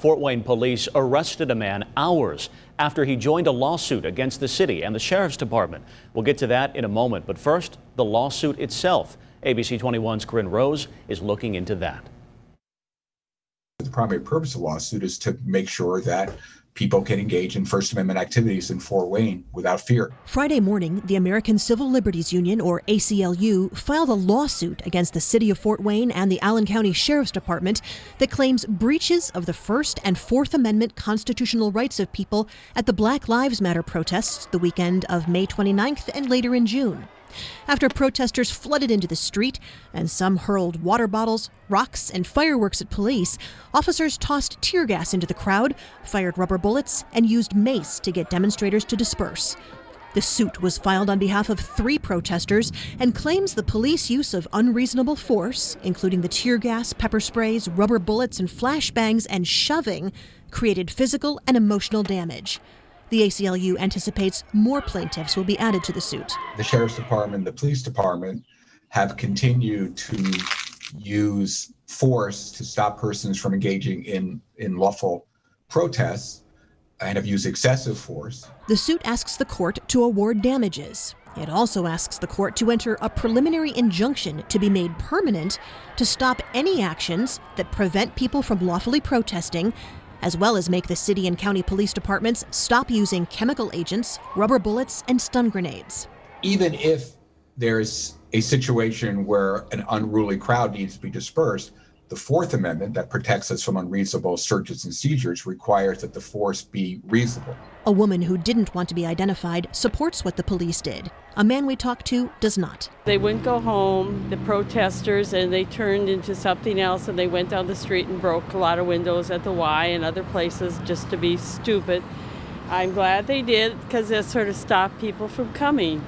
Fort Wayne police arrested a man hours after he joined a lawsuit against the city and the sheriff's department. We'll get to that in a moment, but first, the lawsuit itself. ABC 21's Corinne Rose is looking into that. The primary purpose of the lawsuit is to make sure that people can engage in First Amendment activities in Fort Wayne without fear. Friday morning, the American Civil Liberties Union, or ACLU, filed a lawsuit against the city of Fort Wayne and the Allen County Sheriff's Department that claims breaches of the First and Fourth Amendment constitutional rights of people at the Black Lives Matter protests the weekend of May 29th and later in June. After protesters flooded into the street and some hurled water bottles, rocks, and fireworks at police, officers tossed tear gas into the crowd, fired rubber bullets, and used mace to get demonstrators to disperse. The suit was filed on behalf of 3 protesters and claims the police use of unreasonable force, including the tear gas, pepper sprays, rubber bullets, and flashbangs and shoving, created physical and emotional damage. The ACLU anticipates more plaintiffs will be added to the suit. The Sheriff's Department, the Police Department have continued to use force to stop persons from engaging in lawful protests and have used excessive force. The suit asks the court to award damages. It also asks the court to enter a preliminary injunction to be made permanent to stop any actions that prevent people from lawfully protesting, as well as make the city and county police departments stop using chemical agents, rubber bullets, and stun grenades. Even if there's a situation where an unruly crowd needs to be dispersed, the Fourth Amendment that protects us from unreasonable searches and seizures requires that the force be reasonable. A woman who didn't want to be identified supports what the police did. A man we talked to does not. They wouldn't go home, the protesters, and they turned into something else, and they went down the street and broke a lot of windows at the Y and other places just to be stupid. I'm glad they did, because it sort of stopped people from coming,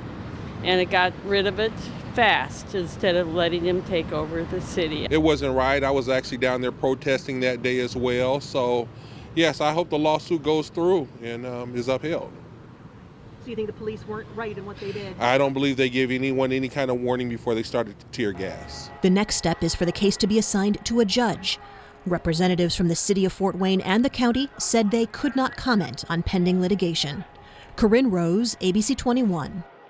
and it got rid of it fast instead of letting them take over the city. It wasn't right. I was actually down there protesting that day as well. So, yes, I hope the lawsuit goes through and is upheld. So you think the police weren't right in what they did? I don't believe they gave anyone any kind of warning before they started tear gas. The next step is for the case to be assigned to a judge. Representatives from the city of Fort Wayne and the county said they could not comment on pending litigation. Corinne Rose, ABC 21.